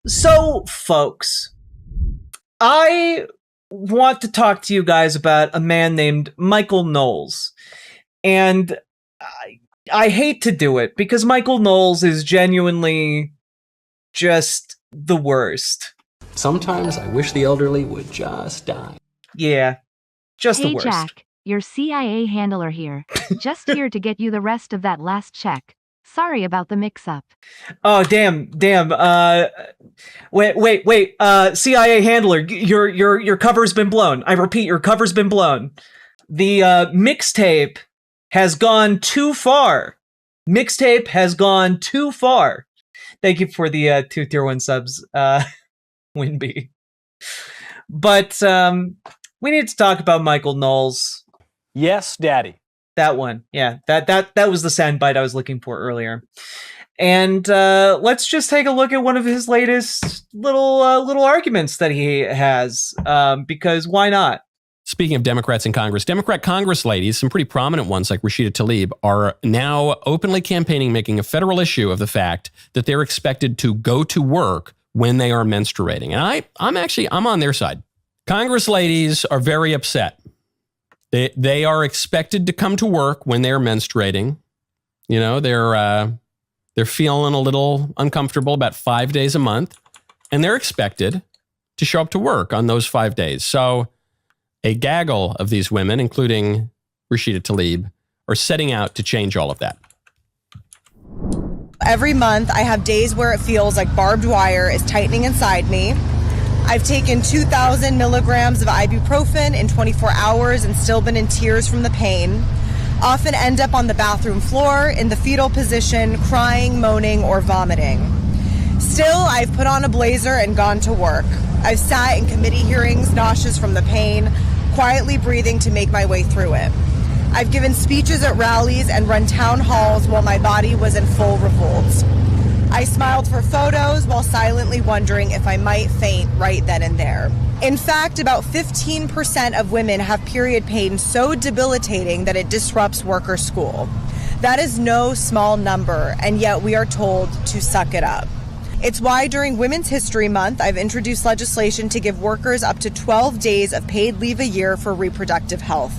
So, folks, I want to talk to you guys about a man named Michael Knowles. And I hate to do it because Michael Knowles is genuinely just the worst. Sometimes I wish the elderly would just die. Yeah, just the Hey worst. Jack, your CIA handler here. Just here to get you the rest of that last check. Sorry about the mix-up. Oh, damn. Wait. CIA handler, your cover's been blown. I repeat, your cover's been blown. The mixtape has gone too far. Mixtape has gone too far. Thank you for the 2 tier 1 subs, Winby. But we need to talk about Michael Knowles. Yes, Daddy. That one, yeah, that was the soundbite I was looking for earlier. And let's just take a look at one of his latest little arguments that he has, because why not? Speaking of Democrats in Congress, Democrat Congress ladies, some pretty prominent ones like Rashida Tlaib, are now openly campaigning, making a federal issue of the fact that they're expected to go to work when they are menstruating. And I'm on their side. Congress ladies are very upset. They are expected to come to work when they're menstruating. You know, they're feeling a little uncomfortable about 5 days a month, and they're expected to show up to work on those 5 days. So a gaggle of these women, including Rashida Tlaib, are setting out to change all of that. Every month, I have days where it feels like barbed wire is tightening inside me. I've taken 2,000 milligrams of ibuprofen in 24 hours and still been in tears from the pain. Often end up on the bathroom floor in the fetal position, crying, moaning, or vomiting. Still, I've put on a blazer and gone to work. I've sat in committee hearings, nauseous from the pain, quietly breathing to make my way through it. I've given speeches at rallies and run town halls while my body was in full revolt. I smiled for photos while silently wondering if I might faint right then and there. In fact, about 15% of women have period pain so debilitating that it disrupts work or school. That is no small number, and yet we are told to suck it up. It's why during Women's History Month, I've introduced legislation to give workers up to 12 days of paid leave a year for reproductive health.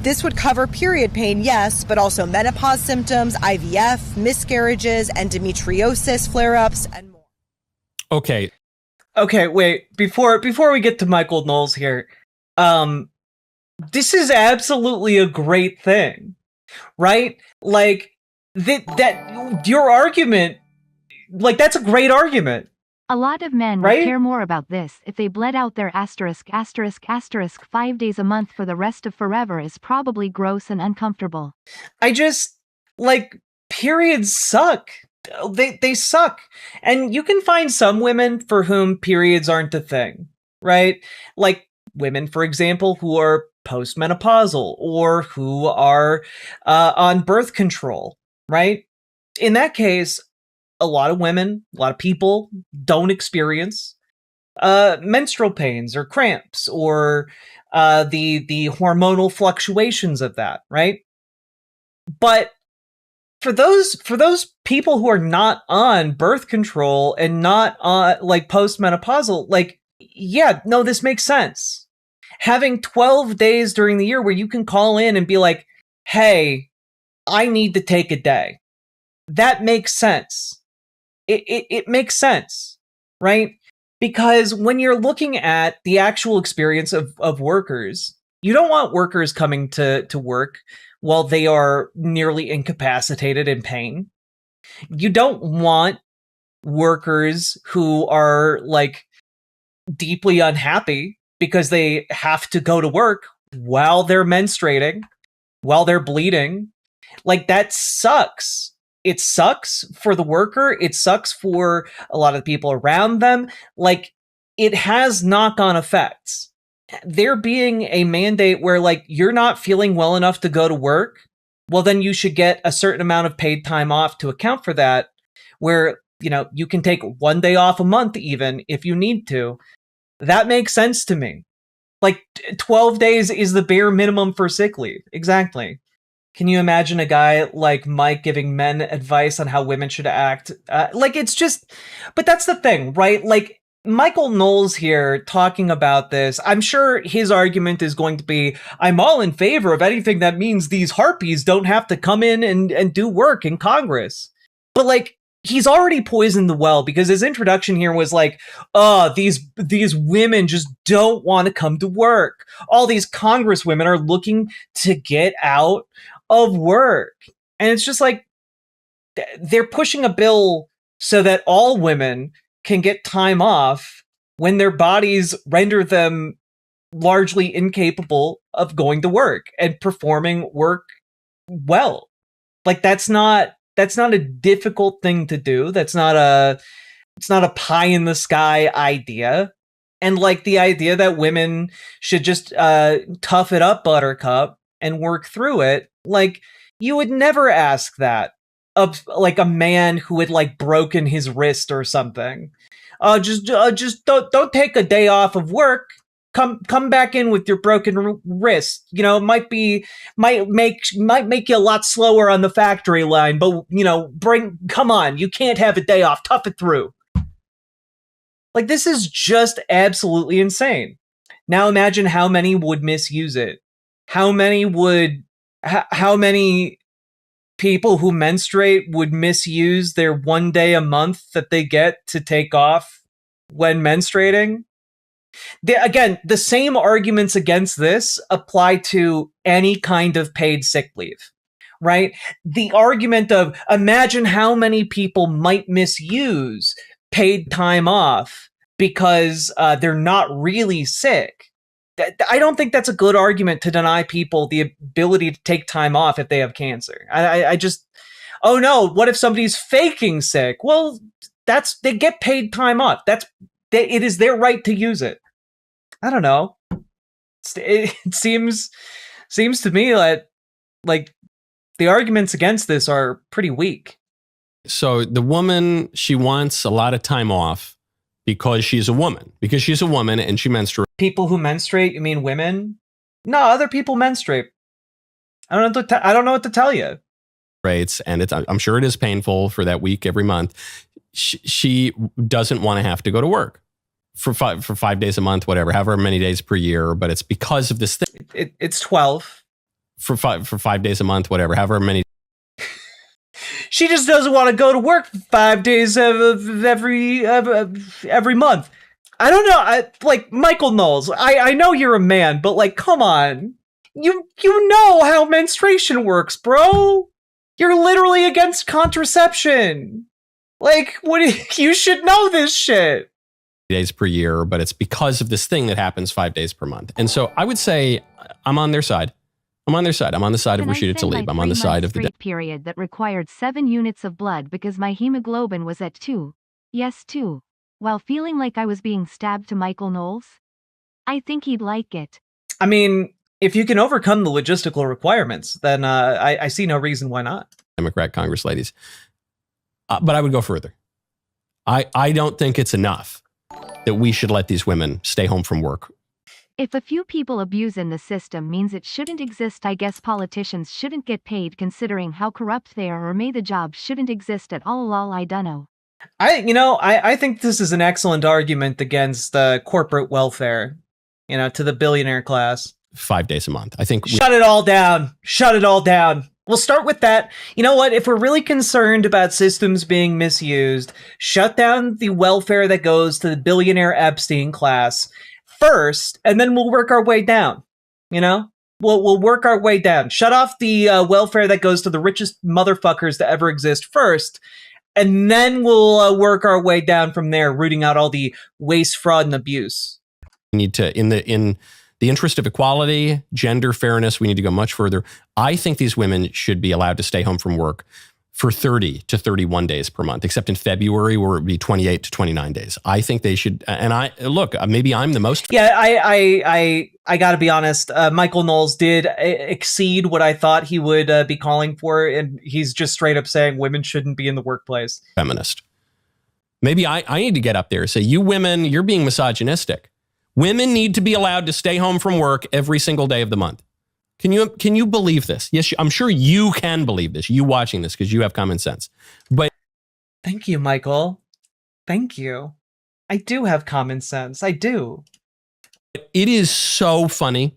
This would cover period pain, yes, but also menopause symptoms, IVF, miscarriages, endometriosis flare-ups, and more. Okay, wait. Before we get to Michael Knowles here, this is absolutely a great thing, right? Like that your argument, like that's a great argument. A lot of men Right? would care more about this if they bled out their asterisk 5 days a month for the rest of forever is probably gross and uncomfortable. I just, like, periods suck. They suck. And you can find some women for whom periods aren't a thing, right? Like women, for example, who are postmenopausal or who are on birth control, right? In that case, a lot of women, a lot of people don't experience menstrual pains or cramps or the hormonal fluctuations of that, right? But for those people who are not on birth control and not on like postmenopausal, like, yeah, no, this makes sense. Having 12 days during the year where you can call in and be like, hey, I need to take a day. That makes sense. It makes sense, right? Because when you're looking at the actual experience of workers, you don't want workers coming to work while they are nearly incapacitated in pain. You don't want workers who are like deeply unhappy because they have to go to work while they're menstruating, while they're bleeding. Like that sucks. It sucks for the worker. It sucks for a lot of the people around them. Like, it has knock-on effects. There being a mandate where, like, you're not feeling well enough to go to work, well, then you should get a certain amount of paid time off to account for that, where, you know, you can take 1 day off a month even if you need to. That makes sense to me. Like, 12 days is the bare minimum for sick leave. Exactly. Can you imagine a guy like Mike giving men advice on how women should act? It's just, but that's the thing, right? Like, Michael Knowles here talking about this, I'm sure his argument is going to be, I'm all in favor of anything that means these harpies don't have to come in and do work in Congress. But like, he's already poisoned the well, because his introduction here was like, oh, these women just don't want to come to work. All these congresswomen are looking to get out of work. And it's just like, they're pushing a bill so that all women can get time off when their bodies render them largely incapable of going to work and performing work well. Like, that's not a difficult thing to do. It's not a pie in the sky idea. And like, the idea that women should just tough it up, buttercup, and work through it. Like, you would never ask that of like a man who had like broken his wrist or something. Just don't take a day off of work. Come back in with your broken wrist. You know, it might make you a lot slower on the factory line, but you know, come on, you can't have a day off. Tough it through. Like, this is just absolutely insane. Now imagine how many would misuse it. How many people who menstruate would misuse their 1 day a month that they get to take off when menstruating? Again, the same arguments against this apply to any kind of paid sick leave, right? The argument of, imagine how many people might misuse paid time off because they're not really sick. I don't think that's a good argument to deny people the ability to take time off if they have cancer. I just, oh no, what if somebody's faking sick? Well, they get paid time off. It is their right to use it. I don't know. It seems to me like the arguments against this are pretty weak. So the woman, she wants a lot of time off because she's a woman. Because she's a woman and she menstruates. People who menstruate, you mean women? No, other people menstruate. I don't know what to tell you. And I'm sure it is painful for that week every month. She doesn't want to have to go to work for 5 days a month, whatever, however many days per year. But it's because of this thing. It's 12 for 5 days a month, whatever, however many. She just doesn't want to go to work 5 days of every month. I don't know. Like, Michael Knowles, I know you're a man, but like, come on. You know how menstruation works, bro. You're literally against contraception. Like, you should know this shit. Days per year, but it's because of this thing that happens 5 days per month. And so I would say I'm on their side. I'm on the side of Rashida Tlaib. I'm on the side of the period that required 7 units of blood because my hemoglobin was at 2. Yes, 2. While feeling like I was being stabbed to Michael Knowles? I think he'd like it. I mean, if you can overcome the logistical requirements, then I see no reason why not. Democrat Congress ladies. But I would go further. I don't think it's enough that we should let these women stay home from work. If a few people abusing the system means it shouldn't exist, I guess politicians shouldn't get paid considering how corrupt they are, or may the job shouldn't exist at all. Lol, I dunno. I think this is an excellent argument against corporate welfare, to the billionaire class. 5 days a month. I think Shut it all down. Shut it all down. We'll start with that. You know what? If we're really concerned about systems being misused, shut down the welfare that goes to the billionaire Epstein class first, and then we'll work our way down. We'll work our way down. Shut off the welfare that goes to the richest motherfuckers to ever exist first, and then we'll work our way down from there, rooting out all the waste, fraud, and abuse. We need to, in the interest of equality, gender fairness, we need to go much further. I think these women should be allowed to stay home from work for 30 to 31 days per month, except in February where it would be 28 to 29 days. I think they should, and maybe I'm the most. Yeah, I gotta be honest. Michael Knowles did exceed what I thought he would be calling for, and he's just straight up saying women shouldn't be in the workplace. Feminist. Maybe I need to get up there and say, you women, you're being misogynistic. Women need to be allowed to stay home from work every single day of the month. Can you believe this? Yes, I'm sure you can believe this. You watching this because you have common sense. But Thank you, Michael. Thank you. I do have common sense. I do. it is so funny.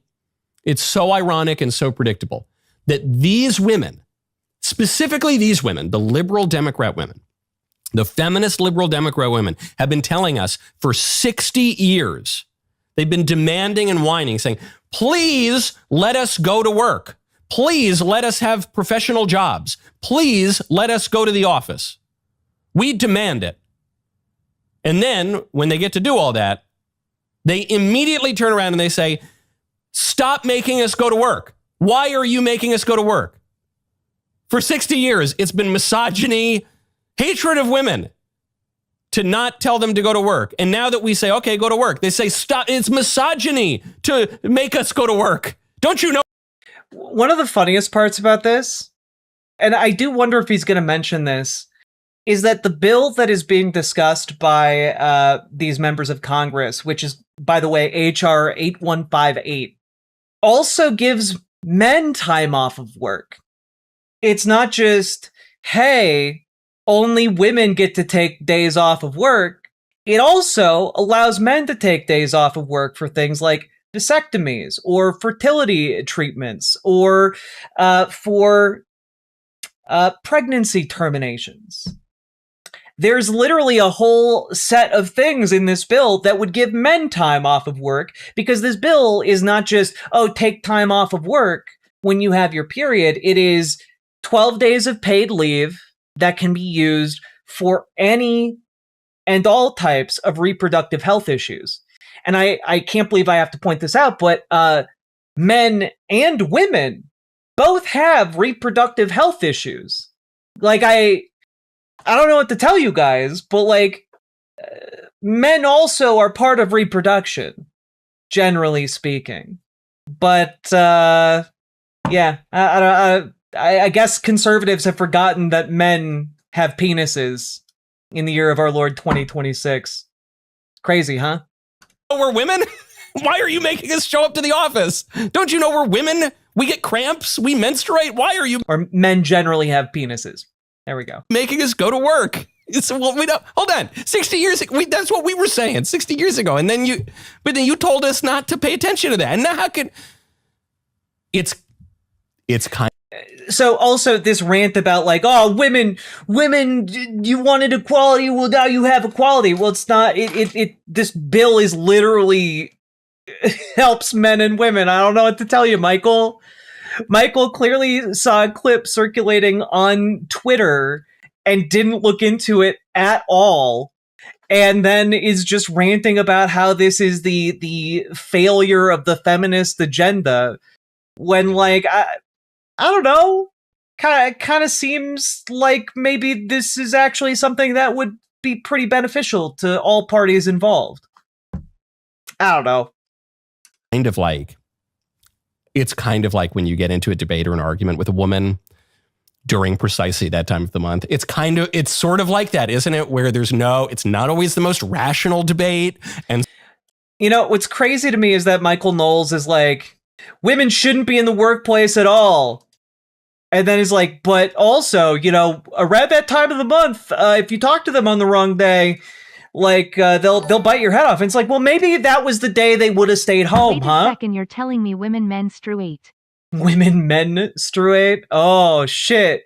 It's so ironic and so predictable that these women, specifically these women, the liberal Democrat women, the feminist liberal Democrat women, have been telling us for 60 years, they've been demanding and whining, saying, please let us go to work. Please let us have professional jobs. Please let us go to the office. We demand it. And then when they get to do all that, they immediately turn around and they say, stop making us go to work. Why are you making us go to work? For 60 years, it's been misogyny, hatred of women to not tell them to go to work. And now that we say, okay, go to work, they say, stop. It's misogyny to make us go to work. Don't you know? One of the funniest parts about this, and I do wonder if he's going to mention this, is that the bill that is being discussed by these members of Congress, which is, by the way, HR 8158, also gives men time off of work. It's not just, hey, only women get to take days off of work. It also allows men to take days off of work for things like vasectomies or fertility treatments or for pregnancy terminations. There's literally a whole set of things in this bill that would give men time off of work, because this bill is not just, oh, take time off of work when you have your period. It is 12 days of paid leave that can be used for any and all types of reproductive health issues. And I can't believe I have to point this out, but men and women both have reproductive health issues. Like, I don't know what to tell you guys, but like, men also are part of reproduction, generally speaking. But yeah, I guess conservatives have forgotten that men have penises in the year of our Lord 2026. Crazy, huh? Oh, we're women? Why are you making us show up to the office? Don't you know we're women? We get cramps. We menstruate. Why are you? Or men generally have penises. There we go. Making us go to work. It's well, we don't. Hold on. 60 years ago, that's what we were saying 60 years ago. And then you told us not to pay attention to that. And now how can it's kind of. So also this rant about like, oh, women, you wanted equality. Well, now you have equality. Well, it's not, this bill is literally helps men and women. I don't know what to tell you, Michael. Michael clearly saw a clip circulating on Twitter and didn't look into it at all. And then is just ranting about how this is the failure of the feminist agenda. When like, I don't know, kind of seems like maybe this is actually something that would be pretty beneficial to all parties involved. I don't know. It's kind of like when you get into a debate or an argument with a woman during precisely that time of the month. It's sort of like that, isn't it? Where it's not always the most rational debate. And you know, what's crazy to me is that Michael Knowles is like, women shouldn't be in the workplace at all. And then he's like, but also, you know, around that time of the month, if you talk to them on the wrong day, like they'll bite your head off. And it's like, well, maybe that was the day they would have stayed home, Wait huh? a second, you're telling me women menstruate. Women menstruate? Oh shit.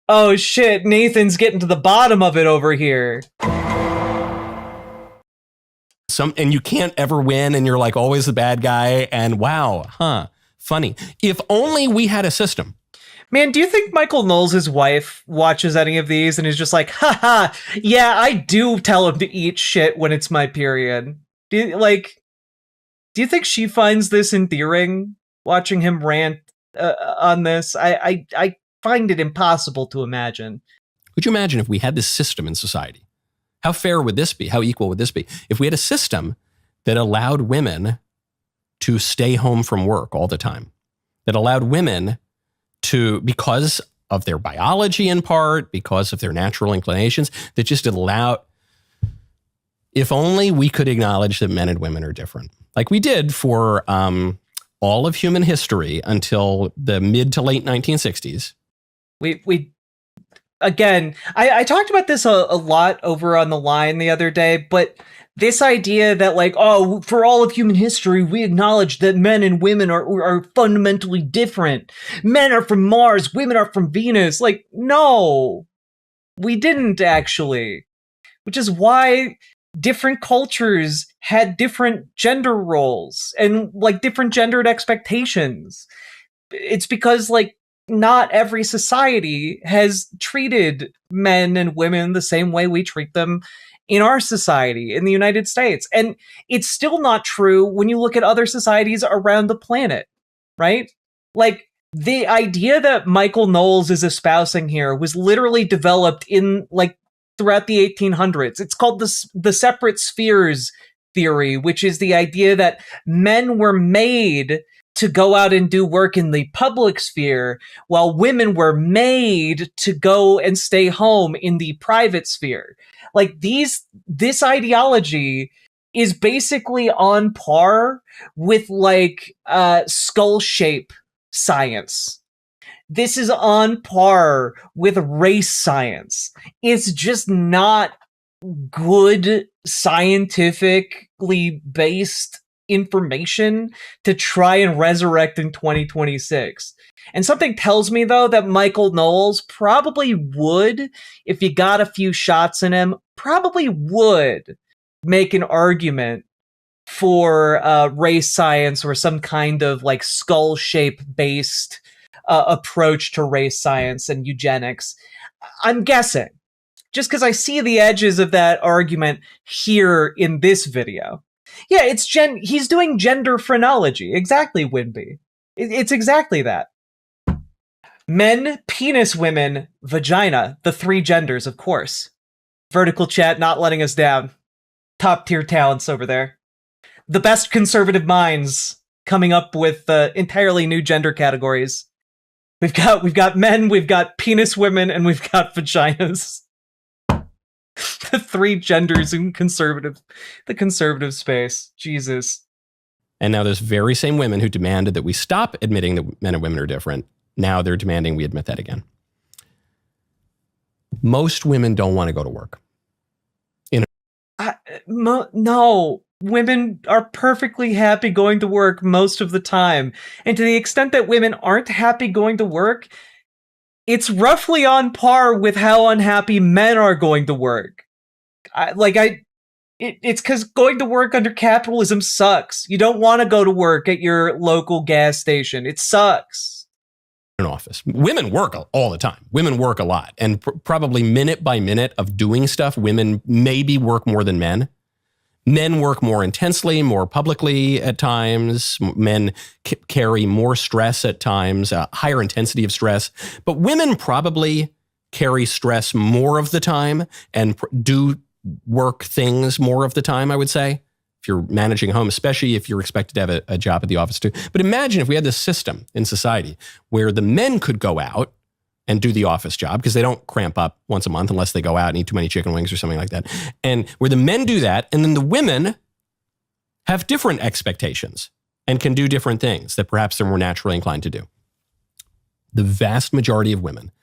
Nathan's getting to the bottom of it over here. And you can't ever win, and you're like always the bad guy. And wow, funny. If only we had a system. Man, do you think Michael Knowles' wife watches any of these and is just like, haha, yeah, I do tell him to eat shit when it's my period? Do you think she finds this endearing, watching him rant on this? I find it impossible to imagine. Would you imagine if we had this system in society? How fair would this be? How equal would this be? If we had a system that allowed women to stay home from work all the time, that allowed women to, because of their biology in part, because of their natural inclinations, that just allowed, if only we could acknowledge that men and women are different. Like we did for all of human history until the mid to late 1960s. We again, I talked about this a lot over on the line the other day, but this idea that like, oh, for all of human history, we acknowledge that men and women are fundamentally different. Men are from Mars, women are from Venus. Like, no, we didn't actually, which is why different cultures had different gender roles and like different gendered expectations. It's because like not every society has treated men and women the same way we treat them in our society in the United States. And it's still not true when you look at other societies around the planet, right? Like the idea that Michael Knowles is espousing here was literally developed in like throughout the 1800s. It's called the separate spheres theory, which is the idea that men were made to go out and do work in the public sphere, while women were made to go and stay home in the private sphere. Like this ideology is basically on par with like skull shape science. This is on par with race science. It's just not good scientifically based information to try and resurrect in 2026. And something tells me, though, that Michael Knowles probably would, if you got a few shots in him, probably would make an argument for race science or some kind of like skull shape based approach to race science and eugenics. I'm guessing, just because I see the edges of that argument here in this video. Yeah, he's doing gender phrenology. Exactly, Winby. It's exactly that. Men, penis, women, vagina. The three genders, of course. Vertical chat not letting us down. Top tier talents over there. The best conservative minds coming up with entirely new gender categories. We've got men, we've got penis women, and we've got vaginas. The three genders in the conservative space. Jesus. And now those very same women who demanded that we stop admitting that men and women are different, now they're demanding we admit that again. Most women don't want to go to work. No. Women are perfectly happy going to work most of the time. And to the extent that women aren't happy going to work, it's roughly on par with how unhappy men are going to work. It's because going to work under capitalism sucks. You don't want to go to work at your local gas station. It sucks. An office. Women work all the time. Women work a lot. And probably minute by minute of doing stuff, women maybe work more than men. Men work more intensely, more publicly at times. Men carry more stress at times, a higher intensity of stress. But women probably carry stress more of the time and do work things more of the time, I would say, if you're managing a home, especially if you're expected to have a job at the office too. But imagine if we had this system in society where the men could go out and do the office job because they don't cramp up once a month unless they go out and eat too many chicken wings or something like that. And where the men do that, and then the women have different expectations and can do different things that perhaps they're more naturally inclined to do. The vast majority of women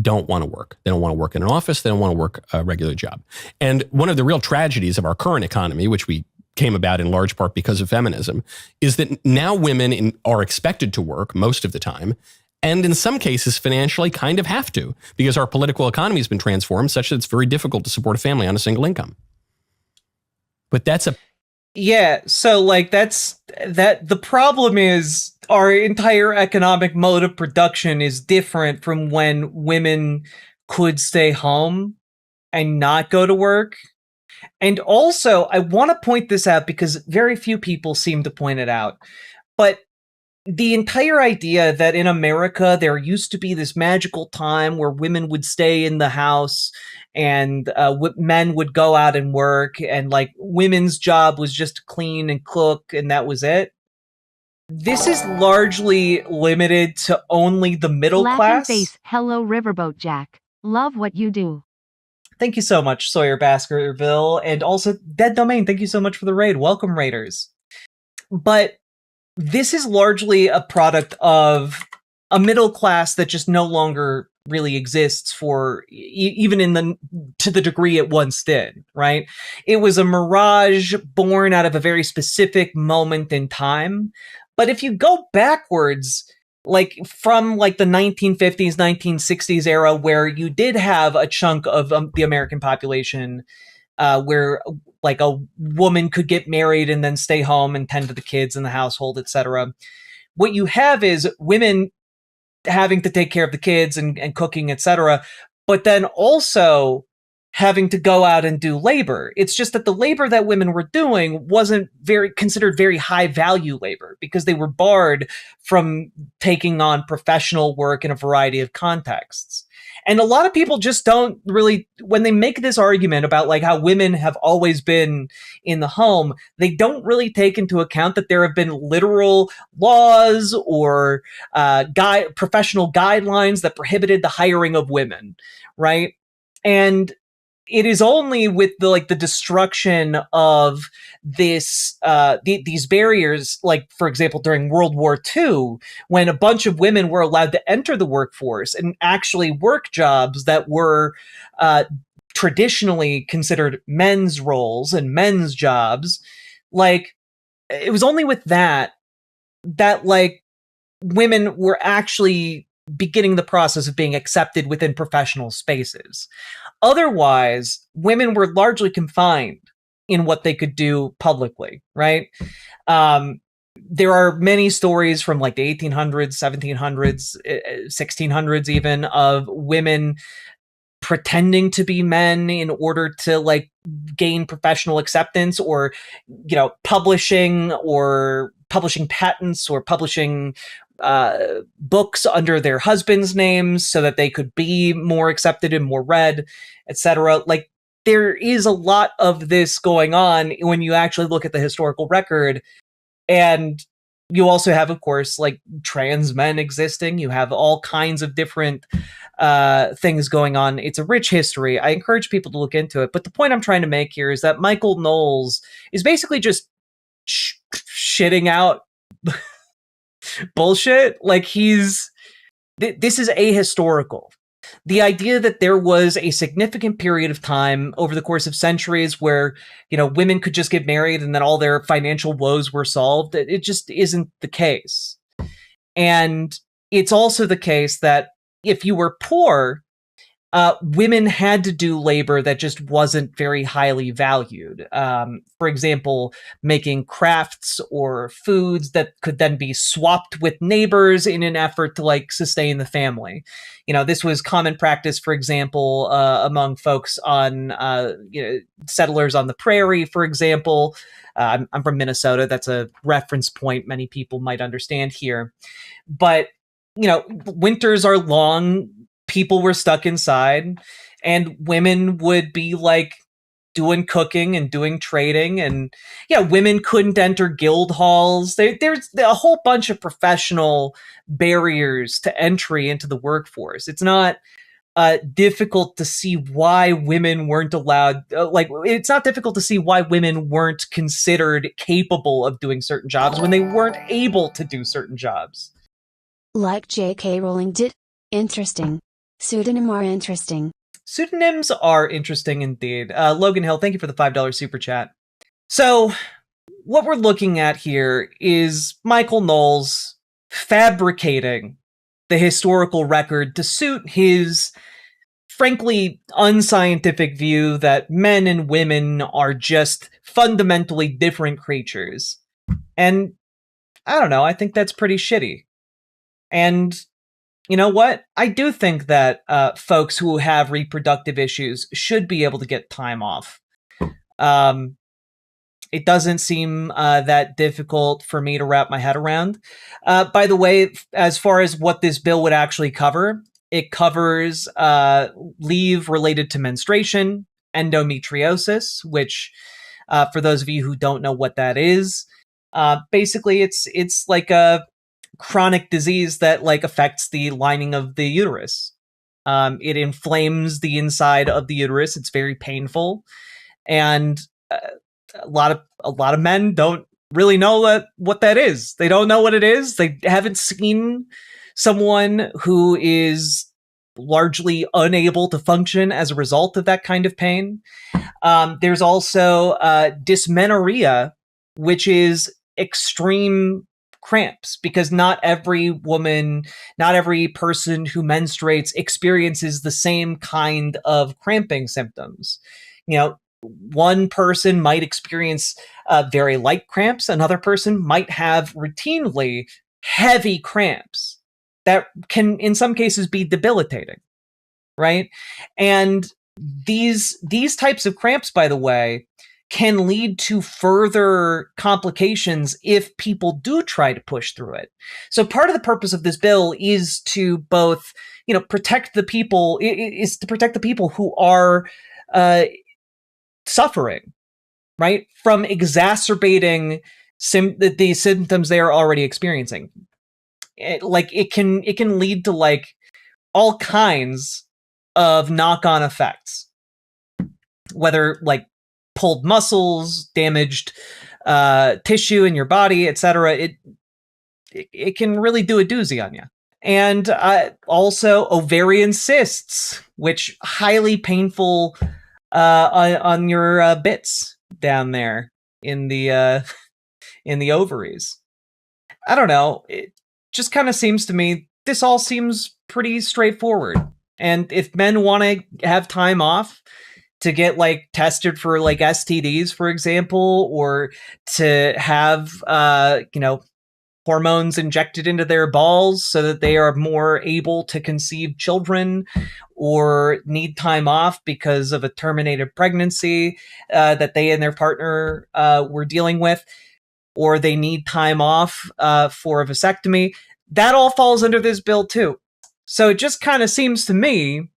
don't want to work. They don't want to work in an office. They don't want to work a regular job. And one of the real tragedies of our current economy, which we came about in large part because of feminism, is that now women are expected to work most of the time, and in some cases financially kind of have to, because our political economy has been transformed such that it's very difficult to support a family on a single income. But that's so like the problem is our entire economic mode of production is different from when women could stay home and not go to work. And also, I want to point this out because very few people seem to point it out, but the entire idea that in America there used to be this magical time where women would stay in the house and men would go out and work, and like women's job was just to clean and cook and that was it. This is largely limited to only the middle class. Face. Hello, Riverboat Jack. Love what you do. Thank you so much, Sawyer Baskerville, and also Dead Domain. Thank you so much for the raid. Welcome, Raiders. But this is largely a product of a middle class that just no longer really exists for even to the degree it once did, right? It was a mirage born out of a very specific moment in time. But if you go backwards, like from like the 1950s, 1960s era, where you did have a chunk of the American population where like a woman could get married and then stay home and tend to the kids in the household, etc. What you have is women having to take care of the kids and cooking, etc., but then also having to go out and do labor. It's just that the labor that women were doing wasn't considered very high value labor because they were barred from taking on professional work in a variety of contexts. And a lot of people just don't really, when they make this argument about like how women have always been in the home, they don't really take into account that there have been literal laws or professional guidelines that prohibited the hiring of women, right? And it is only with the destruction of these barriers, like for example during World War II, when a bunch of women were allowed to enter the workforce and actually work jobs that were traditionally considered men's roles and men's jobs. Like it was only with that like women were actually beginning the process of being accepted within professional spaces. Otherwise, women were largely confined in what they could do publicly, right? There are many stories from like the 1800s, 1700s, 1600s even, of women pretending to be men in order to like gain professional acceptance, or publishing patents or publishing books under their husbands' names so that they could be more accepted and more read, etc. Like there is a lot of this going on when you actually look at the historical record. And you also have, of course, like trans men existing. You have all kinds of different things going on. It's a rich history. I encourage people to look into it. But the point I'm trying to make here is that Michael Knowles is basically just shitting out bullshit. Like this is ahistorical. The idea that there was a significant period of time over the course of centuries where, women could just get married and then all their financial woes were solved, it just isn't the case. And it's also the case that if you were poor, women had to do labor that just wasn't very highly valued. For example, making crafts or foods that could then be swapped with neighbors in an effort to like sustain the family. This was common practice, for example, among folks on, settlers on the prairie, for example. I'm from Minnesota. That's a reference point many people might understand here. But, winters are long. People were stuck inside, and women would be like doing cooking and doing trading. And women couldn't enter guild halls. There's a whole bunch of professional barriers to entry into the workforce. It's not difficult to see why women weren't allowed. It's not difficult to see why women weren't considered capable of doing certain jobs when they weren't able to do certain jobs. Like J.K. Rowling did. Interesting. Pseudonym are interesting. Pseudonyms are interesting indeed. Logan Hill, thank you for the $5 super chat. So, what we're looking at here is Michael Knowles fabricating the historical record to suit his, frankly, unscientific view that men and women are just fundamentally different creatures. And I don't know, I think that's pretty shitty. And you know what? I do think that folks who have reproductive issues should be able to get time off. It doesn't seem that difficult for me to wrap my head around. By the way, as far as what this bill would actually cover, it covers leave related to menstruation, endometriosis, which, for those of you who don't know what that is, basically it's like a chronic disease that like affects the lining of the uterus. It inflames the inside of the uterus. It's very painful, and a lot of men don't really know what that is. They don't know what it is. They haven't seen someone who is largely unable to function as a result of that kind of pain. There's also dysmenorrhea, which is extreme cramps, because not every woman, not every person who menstruates experiences the same kind of cramping symptoms. One person might experience very light cramps. Another person might have routinely heavy cramps that can, in some cases, be debilitating, right? And these types of cramps, by the way, can lead to further complications if people do try to push through it. So part of the purpose of this bill is to both, protect the people, is to protect the people who are suffering, right, from exacerbating the symptoms they are already experiencing. It can lead to like all kinds of knock-on effects, whether like pulled muscles, damaged tissue in your body, etc. It can really do a doozy on you. And also ovarian cysts, which highly painful on your bits down there in the ovaries. I don't know. It just kind of seems to me this all seems pretty straightforward. And if men want to have time off to get like tested for like STDs, for example, or to have hormones injected into their balls so that they are more able to conceive children, or need time off because of a terminated pregnancy that they and their partner were dealing with, or they need time off for a vasectomy, that all falls under this bill too. So it just kind of seems to me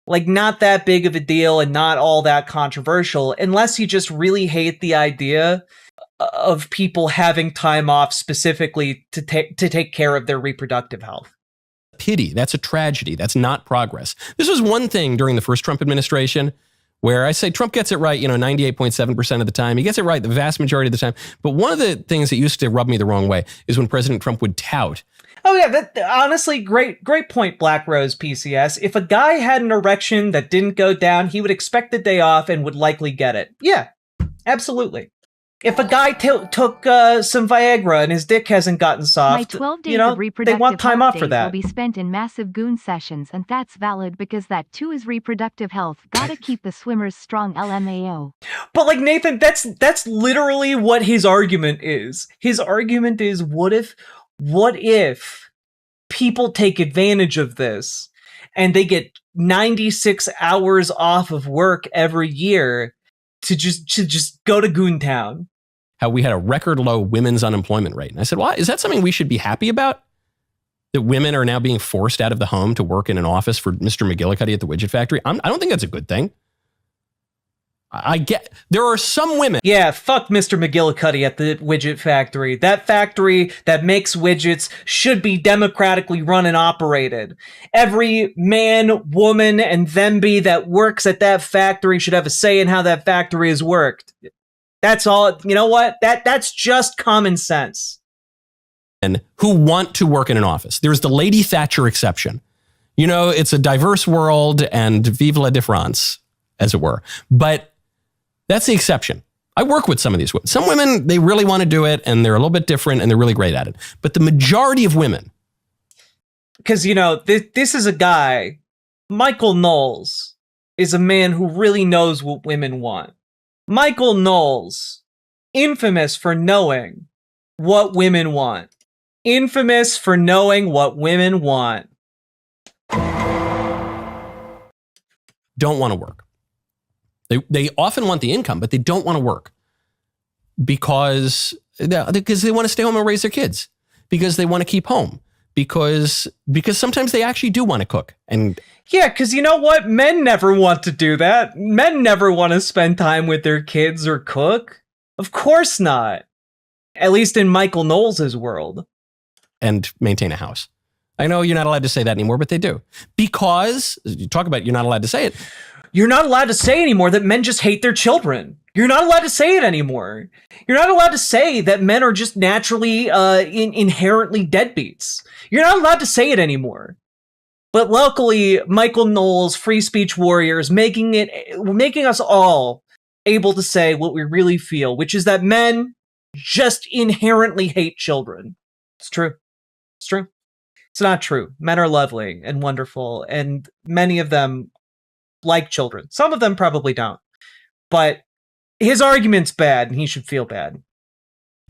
like not that big of a deal and not all that controversial, unless you just really hate the idea of people having time off specifically to take care of their reproductive health. Pity. That's a tragedy. That's not progress. This was one thing during the first Trump administration where I say Trump gets it right, 98.7% of the time. He gets it right the vast majority of the time. But one of the things that used to rub me the wrong way is when President Trump would tout. Oh yeah, that honestly, great point, Black Rose PCS. If a guy had an erection that didn't go down, he would expect the day off and would likely get it. Yeah, absolutely. If a guy took some Viagra and his dick hasn't gotten soft, my 12 days of reproductive they want time off for that. Will be spent in massive goon sessions, and that's valid because that too is reproductive health. Gotta keep the swimmers strong, LMAO. But like Nathan, that's literally what his argument is. His argument is, what if people take advantage of this and they get 96 hours off of work every year to just go to Goontown? How we had a record low women's unemployment rate. And I said, well, is that something we should be happy about? That women are now being forced out of the home to work in an office for Mr. McGillicuddy at the widget factory? I don't think that's a good thing. I get, there are some women. Yeah, fuck Mr. McGillicuddy at the widget factory. That factory that makes widgets should be democratically run and operated. Every man, woman, and themby that works at that factory should have a say in how that factory is worked. That's all. You know what? That's just common sense. And who want to work in an office. There's the Lady Thatcher exception. It's a diverse world and vive la différence, as it were. But that's the exception. I work with some of these women. Some women, they really want to do it and they're a little bit different and they're really great at it. But the majority of women. Because, this is a guy, Michael Knowles, is a man who really knows what women want. Michael Knowles, infamous for knowing what women want. Infamous for knowing what women want. Don't want to work. They often want the income, but they don't want to work because they want to stay home and raise their kids, because they want to keep home, because sometimes they actually do want to cook. And yeah, because you know what? Men never want to do that. Men never want to spend time with their kids or cook. Of course not. At least in Michael Knowles' world. And maintain a house. I know you're not allowed to say that anymore, but they do. Because, you talk about you're not allowed to say it. You're not allowed to say anymore that men just hate their children. You're not allowed to say it anymore. You're not allowed to say that men are just naturally, inherently deadbeats. You're not allowed to say it anymore. But luckily, Michael Knowles, free speech warriors, making us all able to say what we really feel, which is that men just inherently hate children. It's true. It's true. It's not true. Men are lovely and wonderful, and many of them like children. Some of them probably don't. But his argument's bad, and he should feel bad.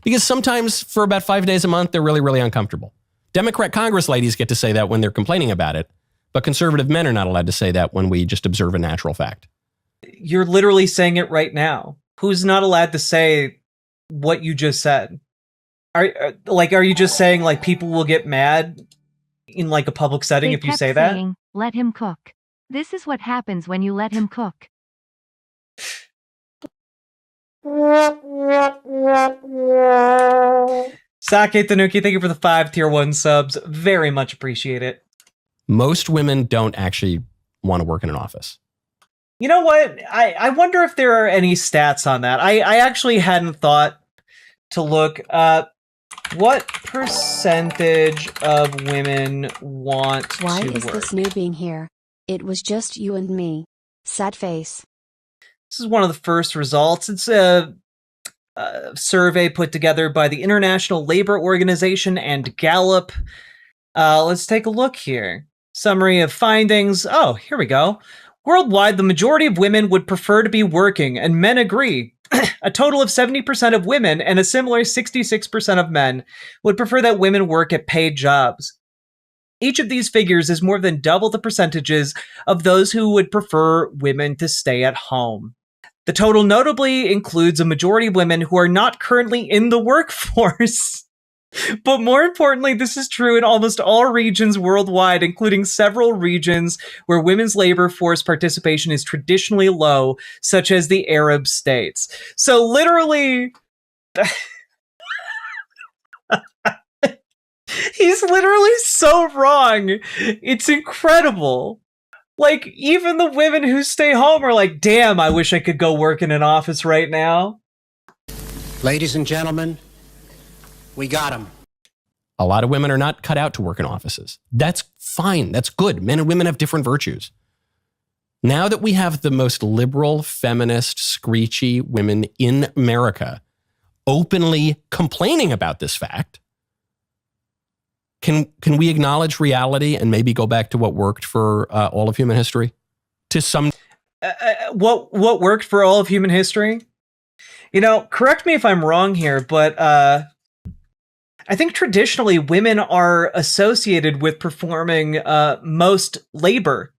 Because sometimes for about 5 days a month, they're really, really uncomfortable. Democrat Congress ladies get to say that when they're complaining about it, but conservative men are not allowed to say that when we just observe a natural fact. You're literally saying it right now. Who's not allowed to say what you just said? Are you just saying like people will get mad in like a public setting They if you kept say that? saying, let him cook. This is what happens when you let him cook. Sake Tanuki, thank you for the 5 tier 1 subs. Very much appreciate it. Most women don't actually want to work in an office. You know what? I wonder if there are any stats on that. I actually hadn't thought to look. What percentage of women want Why to is work? this new being here? It was just you and me. Sad face. This is one of the first results. It's a survey put together by the International Labor Organization and Gallup. Let's take a look here. Summary of findings. Oh, here we go. Worldwide, the majority of women would prefer to be working, and men agree. A total of 70% of women and a similar 66% of men would prefer that women work at paid jobs. Each of these figures is more than double the percentages of those who would prefer women to stay at home. The total notably includes a majority of women who are not currently in the workforce. But more importantly, this is true in almost all regions worldwide, including several regions where women's labor force participation is traditionally low, such as the Arab states. So literally, he's literally so wrong. It's incredible. Like, even the women who stay home are like, damn, I wish I could go work in an office right now. Ladies and gentlemen, we got him. A lot of women are not cut out to work in offices. That's fine. That's good. Men and women have different virtues. Now that we have the most liberal, feminist, screechy women in America openly complaining about this fact, can we acknowledge reality and maybe go back to what worked for all of human history? To some, what worked for all of human history? You know, correct me if I'm wrong here, but I think traditionally women are associated with performing most labor.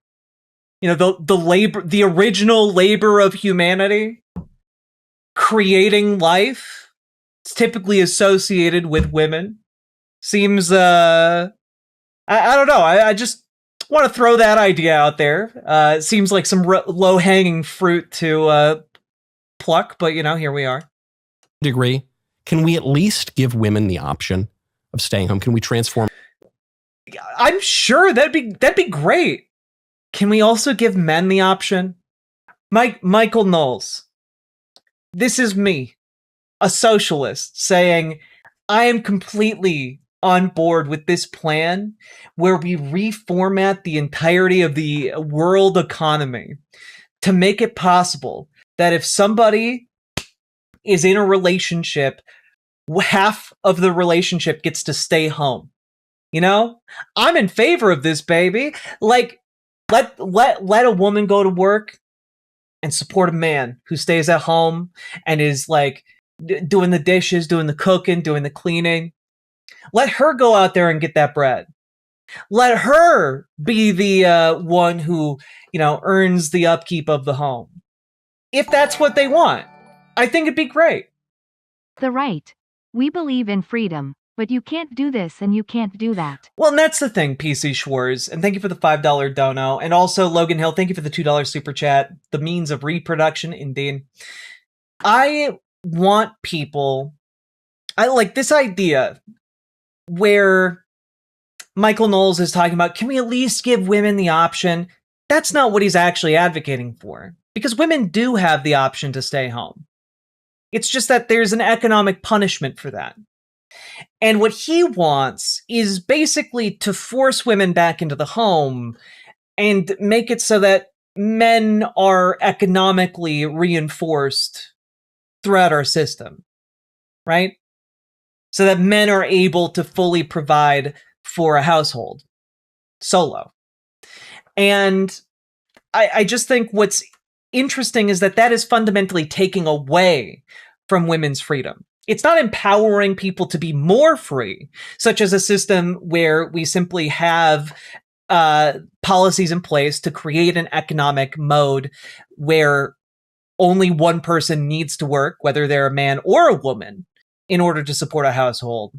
You know, the original labor of humanity, creating life. It's typically associated with women. Seems I don't know. I just want to throw that idea out there. It seems like some low hanging fruit to pluck, but you know, here we are. degree, can we at least give women the option of staying home? Can we transform? I'm sure that'd be great. Can we also give men the option? Michael Knowles. This is me, a socialist, saying I am completely on board with this plan where we reformat the entirety of the world economy to make it possible that if somebody is in a relationship, half of the relationship gets to stay home. You know, I'm in favor of this, baby. Like, let a woman go to work and support a man who stays at home and is like doing the dishes, doing the cooking, doing the cleaning. Let her go out there and get that bread. Let her be the one who, you know, earns the upkeep of the home. If that's what they want, I think it'd be great. The right. We believe in freedom, but you can't do this and you can't do that. Well, and that's the thing, PC Schwarz. And thank you for the $5 dono. And also, Logan Hill, thank you for the $2 super chat. The means of reproduction, indeed. I want people... I like this idea where Michael Knowles is talking about, can we at least give women the option? That's not what he's actually advocating for. Because women do have the option to stay home. It's just that there's an economic punishment for that. And what he wants is basically to force women back into the home and make it so that men are economically reinforced throughout our system, right? So that men are able to fully provide for a household solo. And I just think what's interesting is that is fundamentally taking away from women's freedom. It's not empowering people to be more free, such as a system where we simply have policies in place to create an economic mode where only one person needs to work, whether they're a man or a woman, in order to support a household.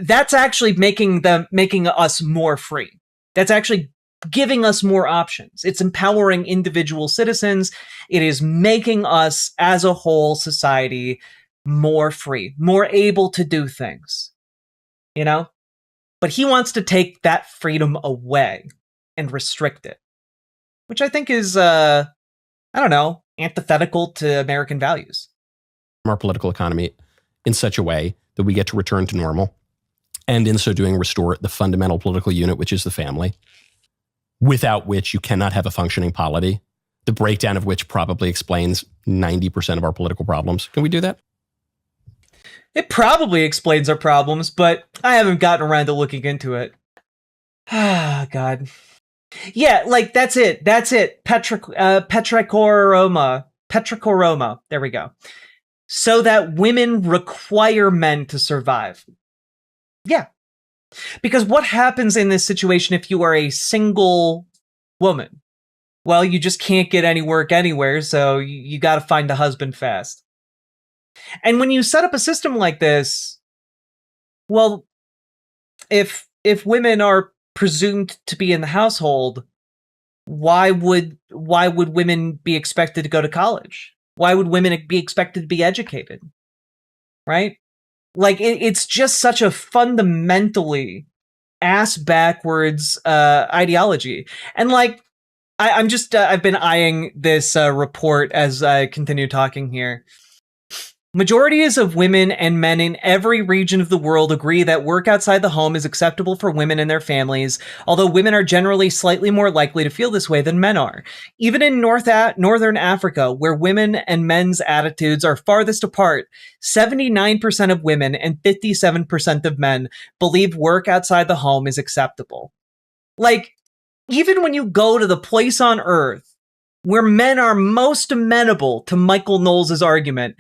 That's actually making us more free. That's actually giving us more options. It's empowering individual citizens. It is making us as a whole society more free, more able to do things, you know? But he wants to take that freedom away and restrict it, which I think is, antithetical to American values. Our political economy in such a way that we get to return to normal, and in so doing restore the fundamental political unit, which is the family, without which you cannot have a functioning polity, the breakdown of which probably explains 90% of our political problems. Can we do that? It probably explains our problems, but I haven't gotten around to looking into it. Ah, God. Yeah, like, that's it. Petrichoroma. There we go. So that women require men to survive. Yeah. Because what happens in this situation if you are a single woman? Well, you just can't get any work anywhere, so you got to find a husband fast. And when you set up a system like this, well, if women are presumed to be in the household, why would women be expected to go to college? Why would women be expected to be educated? Right? Like, it's just such a fundamentally ass-backwards ideology. And, like, I've been eyeing this report as I continue talking here. Majorities of women and men in every region of the world agree that work outside the home is acceptable for women and their families, although women are generally slightly more likely to feel this way than men are. Even in Northern Africa, where women and men's attitudes are farthest apart, 79% of women and 57% of men believe work outside the home is acceptable. Like, even when you go to the place on Earth where men are most amenable to Michael Knowles' argument,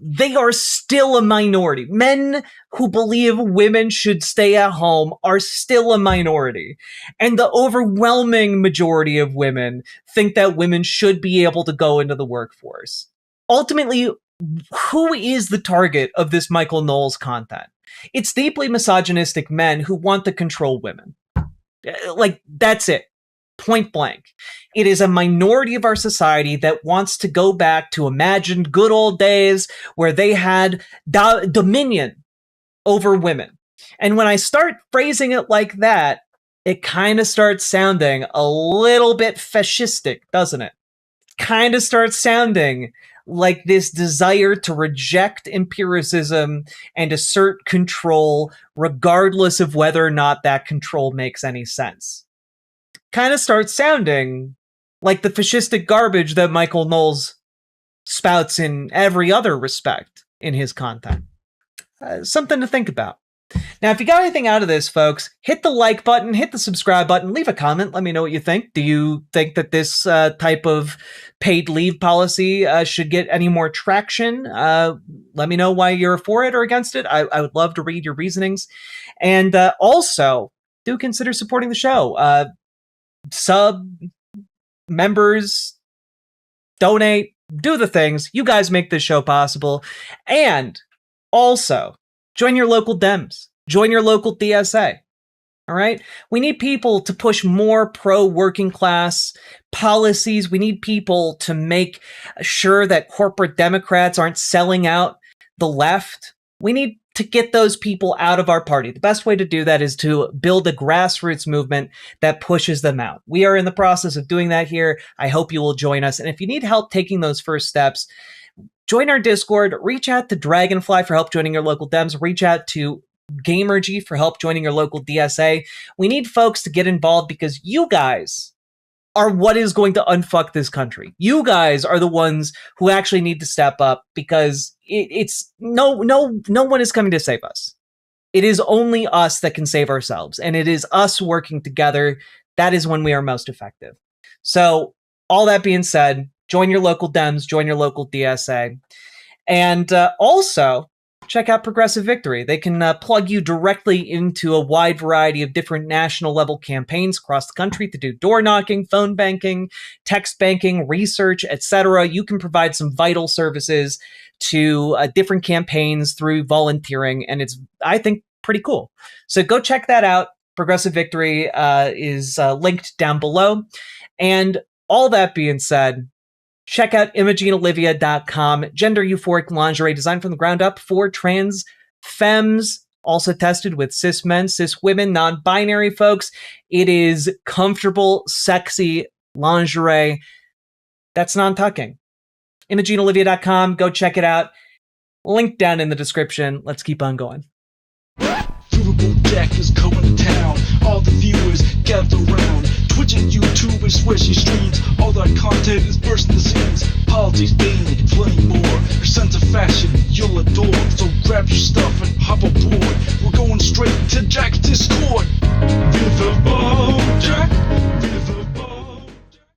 they are still a minority. Men who believe women should stay at home are still a minority. And the overwhelming majority of women think that women should be able to go into the workforce. Ultimately, who is the target of this Michael Knowles content? It's deeply misogynistic men who want to control women. Like, that's it. Point blank. It is a minority of our society that wants to go back to imagined good old days where they had dominion over women. And when I start phrasing it like that, it kind of starts sounding a little bit fascistic, doesn't it? Kind of starts sounding like this desire to reject empiricism and assert control, regardless of whether or not that control makes any sense. Kind of starts sounding like the fascistic garbage that Michael Knowles spouts in every other respect in his content. Something to think about. Now, if you got anything out of this, folks, hit the like button, hit the subscribe button, leave a comment. Let me know what you think. Do you think that this type of paid leave policy should get any more traction? Let me know why you're for it or against it. I would love to read your reasonings. And also, do consider supporting the show. Sub, members, donate, do the things. You guys make this show possible. And also, join your local Dems. Join your local DSA. All right? We need people to push more pro-working class policies. We need people to make sure that corporate Democrats aren't selling out the left. We need to get those people out of our party. The best way to do that is to build a grassroots movement that pushes them out. We are in the process of doing that here. I hope you will join us. And if you need help taking those first steps, join our Discord, reach out to Dragonfly for help joining your local Dems, reach out to Gamergy for help joining your local DSA. We need folks to get involved because you guys are what is going to unfuck this country. You guys are the ones who actually need to step up because it's no one is coming to save us. It is only us that can save ourselves, and it is us working together. That is when we are most effective. So all that being said, join your local Dems, join your local DSA, and also check out Progressive Victory. They can plug you directly into a wide variety of different national level campaigns across the country to do door knocking, phone banking, text banking, research, etc. You can provide some vital services to different campaigns through volunteering, and it's, I think, pretty cool. So go check that out. Progressive Victory is linked down below. And all that being said, check out ImogeneOlivia.com, gender euphoric lingerie designed from the ground up for trans femmes, also tested with cis men, cis women, non-binary folks. It is comfortable, sexy lingerie that's non-tucking. ImogeneOlivia.com, go check it out. Link down in the description. Let's keep on going. Riverboat Jack is coming to town. All the viewers gather round. Twitch and YouTube and swishy streams. All that content is bursting the seams. Politics, gaming, plenty more. Your sense of fashion you'll adore. So grab your stuff and hop aboard. We're going